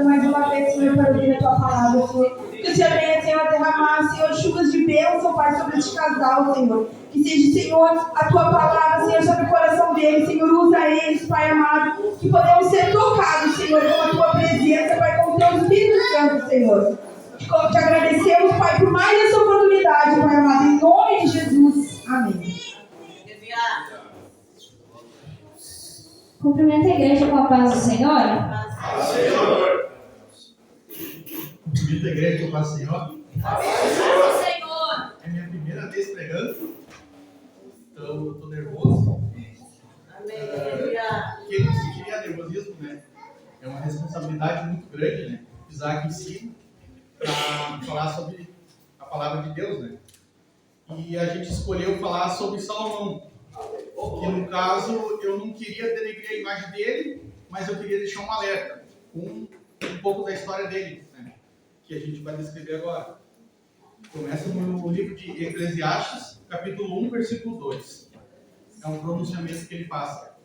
obrigado mais uma vez, Senhor, por ouvir a tua palavra, Senhor. Que o Senhor venha, Senhor, derramar, Senhor, chuvas de bênção, Pai, sobre este casal, Senhor. Que seja, Senhor, a tua palavra, Senhor, sobre o coração deles, Senhor. Usa eles, Pai amado. Que podemos ser tocados, Senhor, com a tua presença, Pai, com o teu Espírito Santo, Senhor. Te agradecemos, Pai, por mais essa oportunidade, Pai amado, em nome de Jesus. Amém. Cumprimento a igreja com a paz do Senhor. Paz do Senhor. Cumprimento a igreja com a paz do Senhor. Paz do Senhor. É minha primeira vez pregando, então eu estou nervoso. Quem não sentiria nervosismo, né? É uma responsabilidade muito grande, né? Pisar aqui em cima para falar sobre a palavra de Deus, né? E a gente escolheu falar sobre Salomão. Que no caso eu não queria denegrir a imagem dele, mas eu queria deixar um alerta com um pouco da história dele, né? Que a gente vai descrever agora. Começa no livro de Eclesiastes, capítulo 1, versículo 2. É um pronunciamento que ele passa.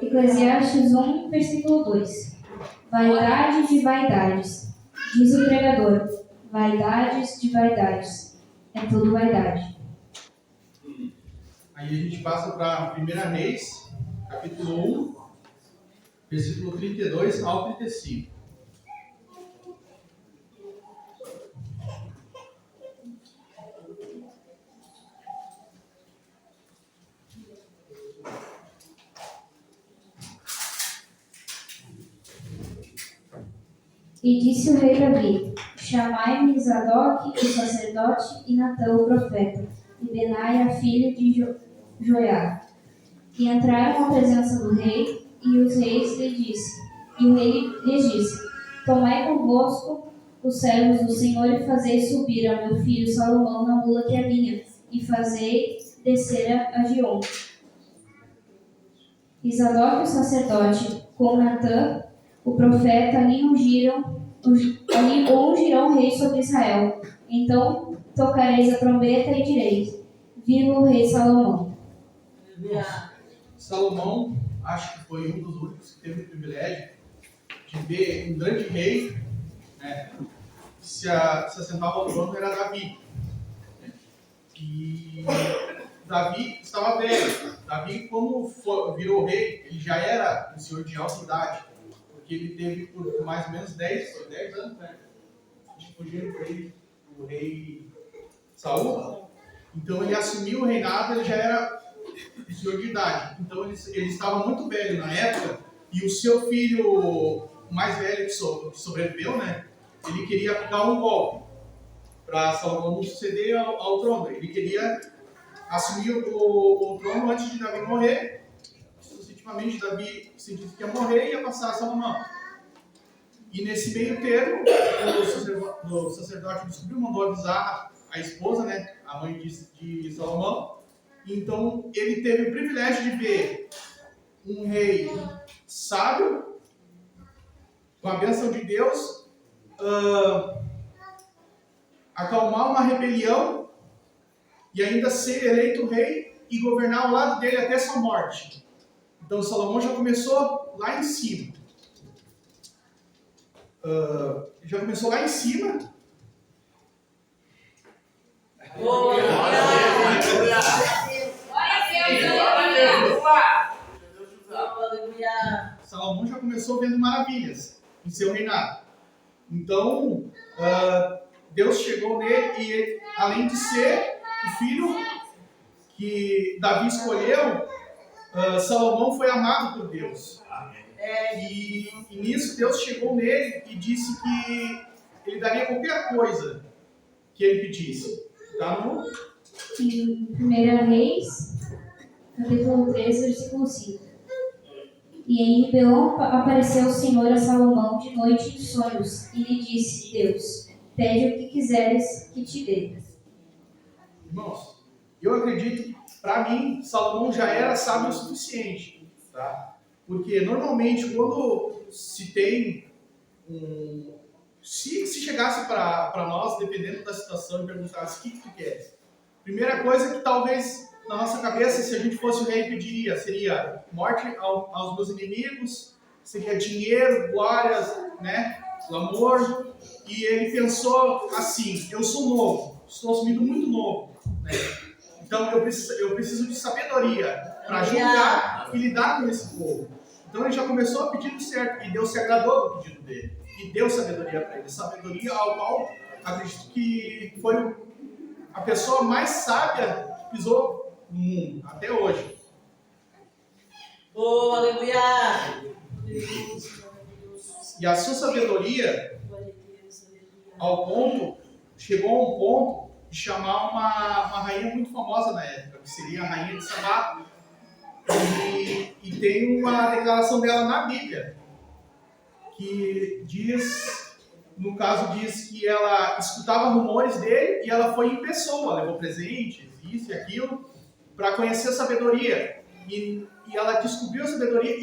Eclesiastes 1, versículo 2. Vaidade de vaidades, diz o pregador. Vaidades de vaidades. É tudo vaidade. Aí a gente passa para 1 Reis, capítulo 1, versículo 32 ao 35. E disse o rei Davi: Chamai-me Zadok, o sacerdote, e Natã, o profeta, e Benaia, filho de Joiada. E entraram à presença do rei, e o rei lhes disse: Tomai convosco os servos do Senhor e fazei subir a meu filho Salomão na mula que é minha, e fazei descer a Gion. E Zadok, o sacerdote, com Natã, o profeta, ali ungirão rei sobre Israel. Então tocareis a trombeta e direis: Viva o rei Salomão. Salomão, acho que foi um dos únicos que teve o privilégio de ver um grande rei, né, que se assentava ao trono, era Davi. E Davi estava velho. Davi, como virou rei, ele já era um senhor de alta idade, porque ele teve por mais ou menos 10 anos, né? Fugindo por ele, o rei Saul. Então ele assumiu o reinado, ele já era um senhor de idade. Então ele estava muito velho na época, e o seu filho mais velho que sobreviveu, né? Ele queria dar um golpe para Salomão não suceder ao trono. Ele queria assumir o trono antes de Davi morrer. Sucessivamente, Davi sentiu que ia morrer e ia passar a Salomão. E nesse meio termo, o sacerdote descobriu, mandou avisar a esposa, né, a mãe de Salomão. Então, ele teve o privilégio de ver um rei sábio, com a bênção de Deus, acalmar uma rebelião e ainda ser eleito rei e governar ao lado dele até sua morte. Então, Salomão já começou lá em cima. Salomão já começou vendo maravilhas em seu reinado. Então, Deus chegou nele e ele, além de ser o filho que Davi escolheu, Salomão foi amado por Deus. E nisso Deus chegou nele e disse que ele daria qualquer coisa que ele pedisse. Tá no? Em 1 Reis, capítulo 3, versículo 5. E em Gibeon apareceu o Senhor a Salomão de noite em sonhos, e lhe disse: Deus, pede o que quiseres que te dê. Irmãos, eu acredito que, para mim, Salomão já era sábio o suficiente, tá? Porque, normalmente, quando se tem se chegasse para nós, dependendo da situação, e perguntasse: o que tu queres? Primeira coisa que talvez na nossa cabeça, se a gente fosse o rei, pediria, seria morte aos meus inimigos, seria dinheiro, glórias, né, amor. E ele pensou assim: eu sou novo, estou assumindo muito novo, né? Então eu preciso de sabedoria para julgar e lidar com esse povo. Então ele já começou a pedir certo, e Deus se agradou do pedido dele e deu sabedoria para ele, sabedoria ao qual acredito que foi a pessoa mais sábia que pisou no mundo até hoje. Oh, aleluia! E a sua sabedoria chegou a um ponto de chamar uma rainha muito famosa na época, que seria a rainha de Sabá. E tem uma declaração dela na Bíblia, que diz, no caso, diz que ela escutava rumores dele e ela foi em pessoa, levou presentes, isso e aquilo, para conhecer a sabedoria. E ela descobriu a sabedoria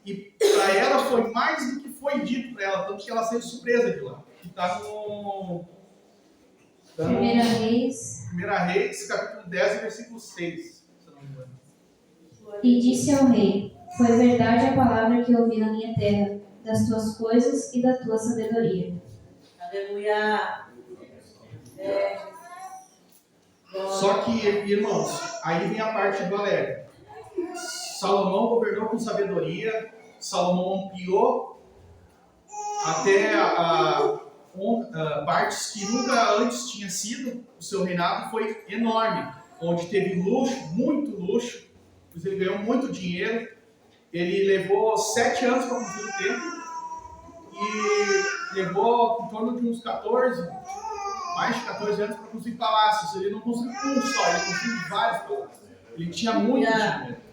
e para ela foi mais do que foi dito para ela, tanto que ela saiu surpresa de lá. Que está no 1 Reis, capítulo 10, versículo 6, se não me engano. E disse ao rei: foi verdade a palavra que ouvi na minha terra, das tuas coisas e da tua sabedoria. Aleluia! Só que, irmãos, aí vem a parte do alerta. Salomão governou com sabedoria, Salomão ampliou até partes que nunca antes tinha sido. O seu reinado foi enorme, onde teve luxo, muito luxo, pois ele ganhou muito dinheiro. Ele levou 7 anos para construir o templo e levou em torno de uns 14, mais de 14 anos para construir palácios. Ele não construiu um só, ele construiu vários palácios. Ele tinha muito dinheiro.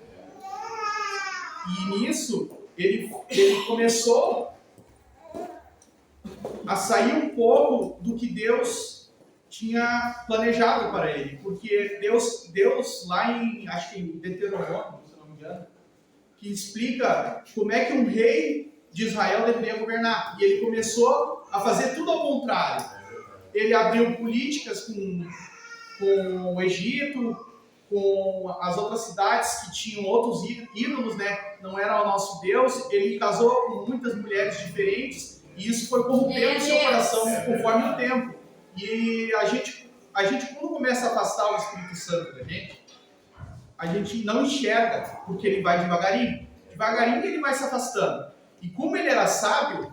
E nisso, ele começou a sair um pouco do que Deus tinha planejado para ele. Porque Deus lá em, acho que em Deuteronômio, se não me engano, que explica como é que um rei de Israel deveria governar. E ele começou a fazer tudo ao contrário. Ele abriu políticas com o Egito, com as outras cidades que tinham outros ídolos, né? Não era o nosso Deus. Ele casou com muitas mulheres diferentes e isso foi corrompendo seu coração conforme o tempo. E a gente quando começa a afastar o Espírito Santo da gente, a gente não enxerga, porque ele vai devagarinho. Devagarinho ele vai se afastando. E como ele era sábio,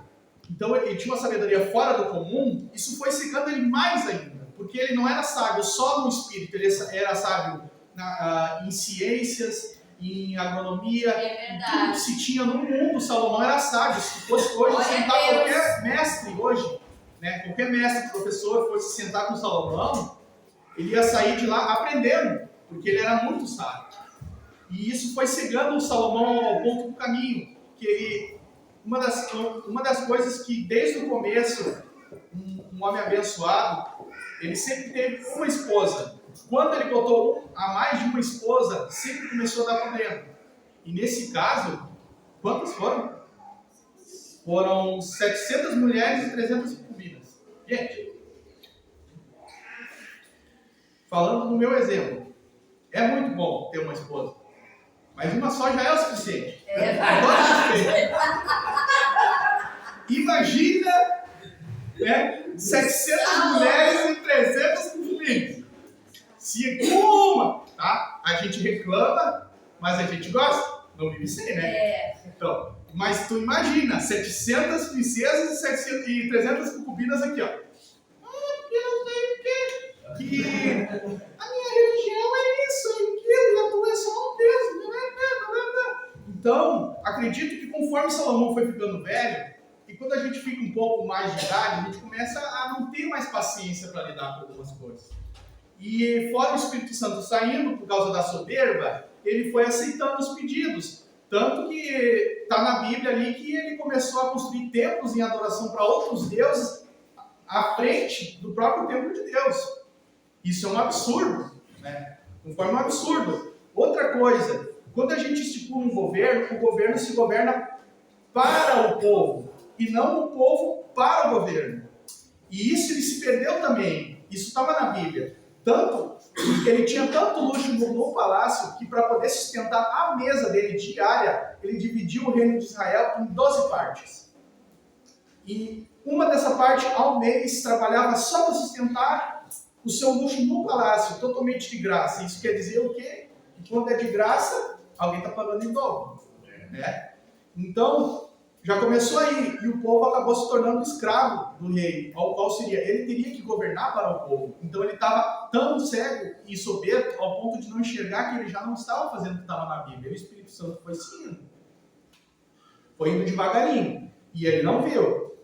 então ele tinha uma sabedoria fora do comum, isso foi secando ele mais ainda. Porque ele não era sábio só no espírito, ele era sábio em ciências, em agronomia, em tudo que se tinha no mundo. Salomão era sábio. Se fosse hoje sentar qualquer mestre hoje, né, qualquer mestre, professor, fosse sentar com Salomão, ele ia sair de lá aprendendo, porque ele era muito sábio. E isso foi cegando o Salomão ao ponto do caminho, que uma das coisas que desde o começo, um homem abençoado, ele sempre teve uma esposa. Quando ele botou a mais de uma esposa, sempre começou a dar problema. E nesse caso, quantas foram? Foram 700 mulheres e 300 concubinas. Gente, falando no meu exemplo, é muito bom ter uma esposa, mas uma só já é o suficiente. Imagina, né, 700 mulheres e 300 concubinas. Se uma, tá? A gente reclama, mas a gente gosta. Não vive sem, né? Então, mas tu imagina, 700 princesas e 300 concubinas aqui, ó. Porque não sei o quê. Que a minha religião é isso, é aquilo, e a tua é só um Deus. Então, acredito que conforme Salomão foi ficando velho, e quando a gente fica um pouco mais de idade, a gente começa a não ter mais paciência para lidar com algumas coisas. E fora o Espírito Santo saindo por causa da soberba, ele foi aceitando os pedidos. Tanto que está na Bíblia ali que ele começou a construir templos em adoração para outros deuses à frente do próprio templo de Deus. Isso é um absurdo, né? Conforme um absurdo. Outra coisa, quando a gente estipula um governo, o governo se governa para o povo e não o povo para o governo. E isso ele se perdeu também. Isso estava na Bíblia. Tanto, ele tinha tanto luxo no palácio que para poder sustentar a mesa dele diária, ele dividiu o reino de Israel em 12 partes. E uma dessa parte ao mês trabalhava só para sustentar o seu luxo no palácio, totalmente de graça. Isso quer dizer o quê? Que quando é de graça, alguém está pagando em dobro. Né? Então, já começou aí, e o povo acabou se tornando escravo do rei. Qual seria? Ele teria que governar para o povo. Então ele estava tão cego e soberbo ao ponto de não enxergar que ele já não estava fazendo o que estava na Bíblia. E o Espírito Santo foi seguindo. Foi indo devagarinho. E ele não viu.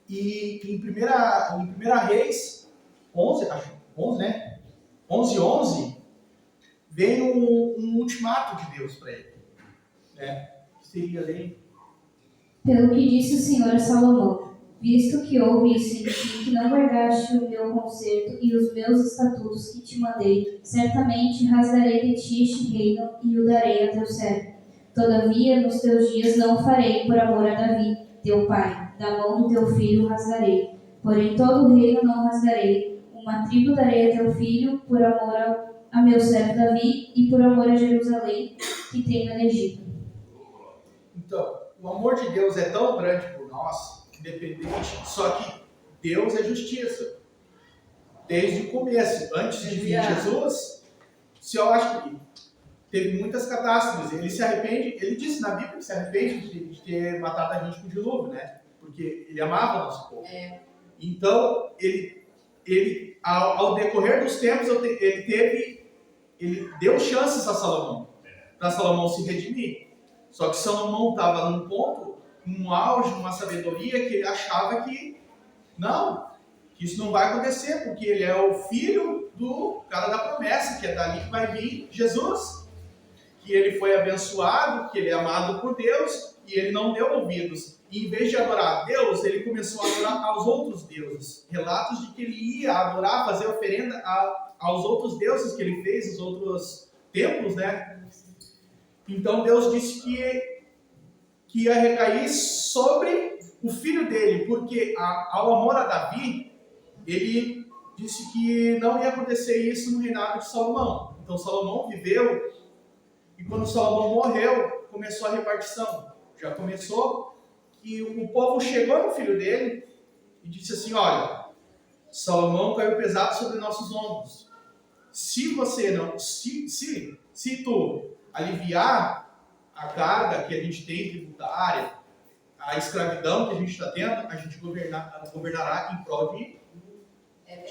E em 1 Reis 11, acho, 11, né? 11, vem um ultimato de Deus para ele. Né? Que seria ali. Pelo que disse o Senhor a Salomão, visto que houve isso em ti, que não guardaste o meu concerto e os meus estatutos que te mandei, certamente rasgarei de ti este reino e o darei a teu servo. Todavia, nos teus dias não o farei por amor a Davi, teu pai, da mão do teu filho rasgarei. Porém, todo o reino não rasgarei. Uma tribo darei a teu filho por amor a meu servo Davi e por amor a Jerusalém, que tenho elegido. Então, o amor de Deus é tão grande por nós, independente, só que Deus é justiça. Desde o começo, antes de vir Jesus, se eu acho que teve muitas catástrofes, ele se arrepende, ele disse na Bíblia que se arrepende de ter matado a gente com o dilúvio, né? Porque ele amava o nosso povo. Então, ele ao decorrer dos tempos, ele deu chances a Salomão, para Salomão se redimir. Só que Salomão estava num ponto, num auge, numa sabedoria, que ele achava que isso não vai acontecer, porque ele é o filho do cara da promessa, que é dali que vai vir Jesus. Que ele foi abençoado, que ele é amado por Deus, e ele não deu ouvidos. E em vez de adorar a Deus, ele começou a adorar aos outros deuses. Relatos de que ele ia adorar, fazer oferenda aos outros deuses que ele fez, os outros templos, né? Então Deus disse que ia recair sobre o filho dele, porque ao amor a Davi, ele disse que não ia acontecer isso no reinado de Salomão. Então Salomão viveu, e quando Salomão morreu, começou a repartição. Já começou que o povo chegou no filho dele e disse assim: olha, Salomão caiu pesado sobre nossos ombros. Se você não, se tu aliviar a carga que a gente tem tributária, a escravidão que a gente está tendo, a gente governará em prol de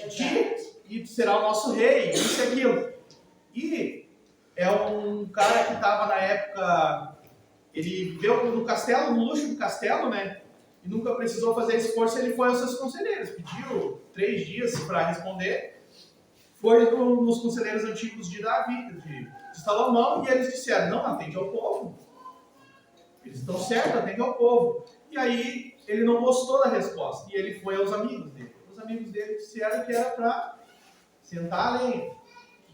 ti, e será o nosso rei, isso e aquilo. E é um cara que estava na época, ele viveu no castelo, no luxo do castelo, né? E nunca precisou fazer esforço, ele foi aos seus conselheiros, pediu 3 dias para responder. Foi nos conselheiros antigos de Davi, de Salomão, e eles disseram: não, atende ao povo. Eles estão certos, atende ao povo. E aí ele não gostou da resposta, e ele foi aos amigos dele. Os amigos dele disseram que era para sentar a lenha.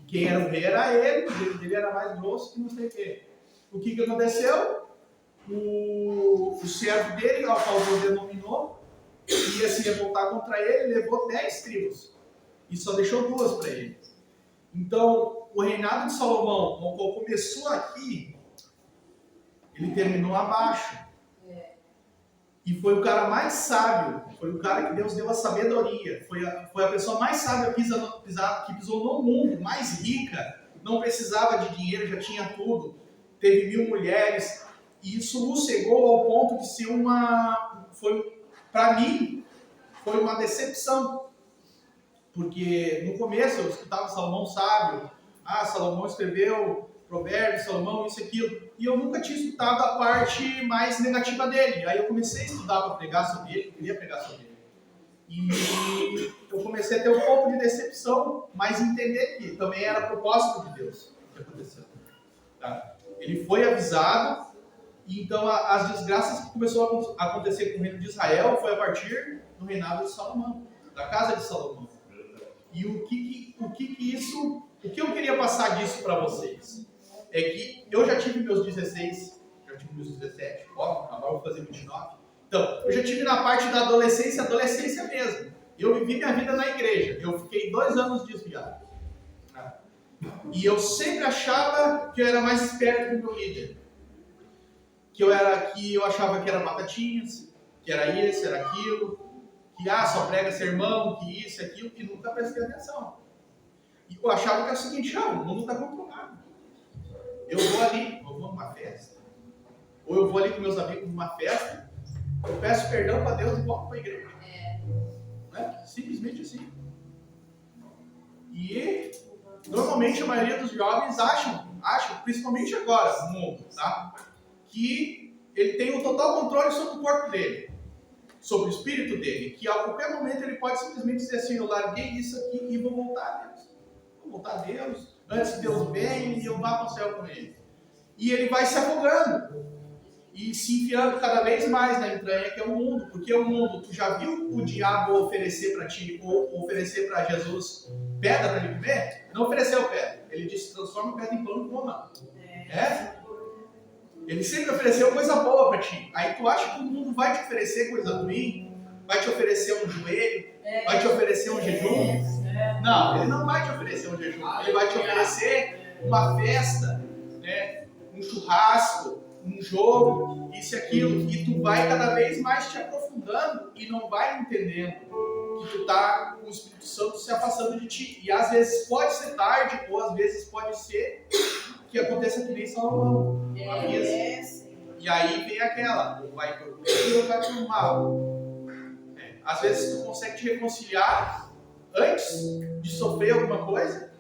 Quem era o rei era ele, o dedo dele era mais grosso que não sei o quê. O que aconteceu? O servo dele, ao qual Deus denominou, ia se revoltar contra ele, levou 10 tribos. E só deixou 2 para ele. Então, o reinado de Salomão, o qual começou aqui, ele terminou abaixo. E foi o cara mais sábio, foi o cara que Deus deu a sabedoria, foi a pessoa mais sábia que pisou no mundo, mais rica, não precisava de dinheiro, já tinha tudo, teve 1000 mulheres, e isso o cegou ao ponto de ser para mim, foi uma decepção. Porque no começo eu escutava Salomão sábio, Salomão escreveu Provérbios, Salomão, isso e aquilo, e eu nunca tinha escutado a parte mais negativa dele. Aí eu comecei a estudar para pregar sobre ele, eu queria pregar sobre ele. E eu comecei a ter um pouco de decepção, mas entender que também era propósito de Deus o que aconteceu. Tá? Ele foi avisado, e então as desgraças que começou a acontecer com o reino de Israel foi a partir do reinado de Salomão, da casa de Salomão. E o que eu queria passar disso para vocês é que eu já tive meus 16, já tive meus 17, agora vou fazer 29. Então, eu já tive na parte da adolescência mesmo. Eu vivi minha vida na igreja. Eu fiquei 2 anos desviado. E eu sempre achava que eu era mais esperto que o meu líder. Que eu achava que era batatinhas, que era isso, era aquilo, que só prega sermão, que isso, aquilo, e nunca prestei atenção. E eu achava que é o seguinte, o mundo está controlado. Eu vou numa festa, ou eu vou ali com meus amigos numa festa, eu peço perdão para Deus e volto para a igreja. Né? Simplesmente assim. E normalmente a maioria dos jovens acham, principalmente agora no mundo, tá? Que ele tem um total controle sobre o corpo dele, sobre o espírito dele, que a qualquer momento ele pode simplesmente dizer assim, eu larguei isso aqui e vou voltar a Deus. Vou voltar a Deus, antes que Deus venha e eu vá para o céu com ele. E ele vai se afogando e se enfiando cada vez mais na entranha que é o mundo, porque o mundo, tu já viu o diabo oferecer para ti, ou oferecer para Jesus pedra para ele comer? Não ofereceu pedra, ele disse, transforma pedra em pão e coma. Ele sempre ofereceu coisa boa para ti. Aí tu acha que o mundo vai te oferecer coisa ruim? Vai te oferecer um joelho? Vai te oferecer um jejum? Não, ele não vai te oferecer um jejum. Ele vai te oferecer uma festa, né? Um churrasco, um jogo, isso e aquilo. E tu vai cada vez mais te aprofundando e não vai entendendo que tu tá com o Espírito Santo se afastando de ti. E às vezes pode ser tarde, ou às vezes pode ser que aconteça que nem Salomão. E aí vem aquela, ou vai por bem ou vai por mal. Às vezes tu consegue te reconciliar antes de sofrer alguma coisa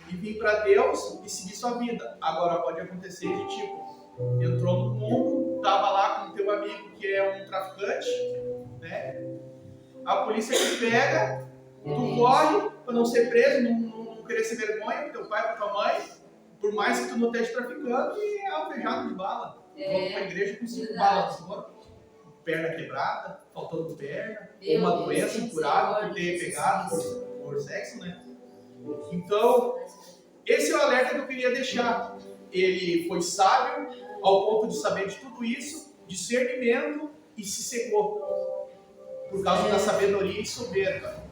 e vir para Deus e seguir sua vida. Agora pode acontecer de tipo, entrou no mundo, tava lá com o teu amigo que é um traficante, né? A polícia te pega, tu corre para não ser preso, não querer ser vergonha pro teu pai, pra tua mãe, por mais que tu não esteja traficando, e é alvejado de bala. Volta pra igreja com 5 balas no corpo, perna quebrada, faltando perna, ou uma doença incurável por ter pegado por sexo, né? Então, esse é o alerta que eu queria deixar. Ele foi sábio ao ponto de saber de tudo isso, discernimento, e se cegou por causa da sabedoria e soberba.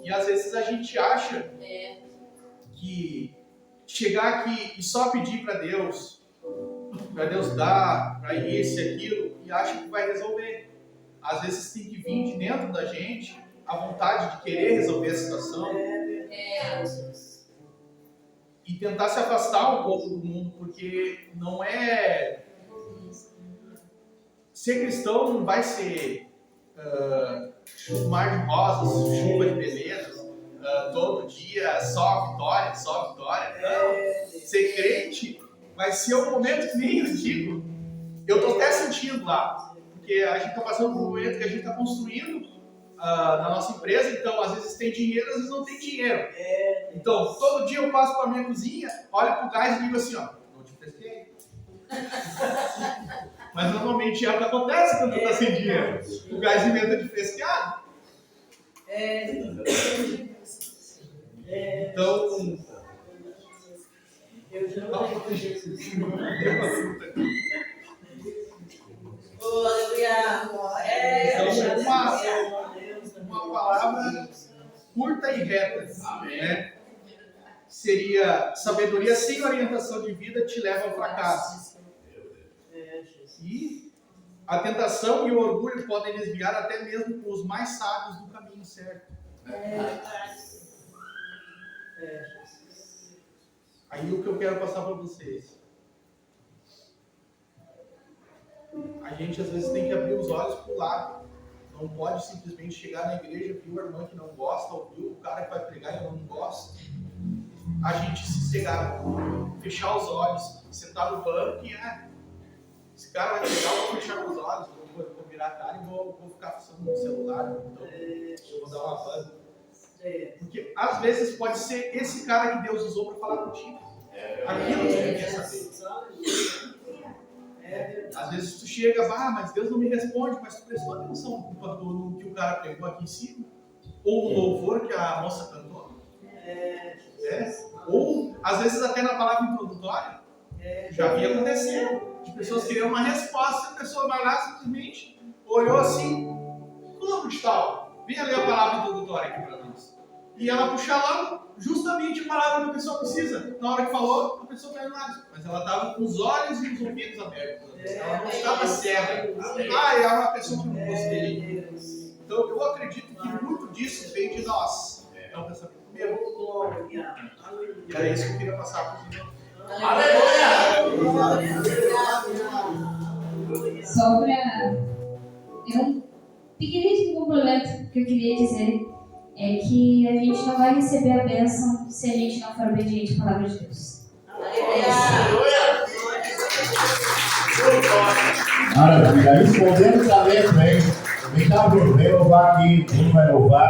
E às vezes a gente acha que chegar aqui e só pedir para Deus dar, para isso e aquilo, e acha que vai resolver. Às vezes tem que vir de dentro da gente a vontade de querer resolver a situação e tentar se afastar um pouco do mundo, porque não é... Ser cristão não vai ser mar de rosas, chuva de beleza, todo dia só vitória, só vitória. Não, ser crente vai ser um momento que nem eu digo. Eu estou até sentindo lá, porque a gente está passando por um momento que a gente está construindo na nossa empresa, então às vezes tem dinheiro, às vezes não tem dinheiro. Então, todo dia eu passo para a minha cozinha, olho para o gás e digo assim, não te pesquei. Mas normalmente é o que acontece quando tu está sem dinheiro. O gás inventa de fresqueado. Então... Eu já não oh, aleluia! Uma palavra curta e reta, né? Seria: sabedoria sem orientação de vida te leva ao fracasso. E a tentação e o orgulho podem desviar até mesmo os mais sábios do caminho certo. Aí o que eu quero passar para vocês: a gente às vezes tem que abrir os olhos para o lado. Não pode simplesmente chegar na igreja, viu a irmã que não gosta, ou viu o cara que vai pregar e não gosta. A gente se cegar, fechar os olhos, sentar no banco e esse cara vai pregar, eu vou fechar os olhos, vou virar a cara e vou ficar funcionando no celular, então eu vou dar uma banda. Porque às vezes pode ser esse cara que Deus usou para falar contigo. Aquilo que você quer saber. Às vezes tu chega, mas Deus não me responde, mas tu prestou atenção no que o cara pregou aqui em cima? Ou no louvor que a moça cantou? Ou às vezes até na palavra introdutória. Já vi acontecer. De pessoas queriam uma resposta, a pessoa vai lá simplesmente olhou assim, fulano de tal, venha ler a palavra introdutória aqui para nós. e ela puxa lá justamente a palavra que a pessoa precisa. Na hora que falou, a pessoa caiu nada. Mas ela estava com os olhos e os ouvidos abertos. Ela não estava cega. É uma pessoa que eu não gostei. Então eu acredito que muito disso vem de nós. É um pensamento meu. E era isso que eu queria passar para os irmãos. Só para... um pequeníssimo complemento que eu queria dizer é que a gente não vai receber a bênção se a gente não for obediente à palavra de Deus. Maravilha, respondendo o talento, hein? Vem cá, Bruno, vem louvar aqui, quem vai louvar?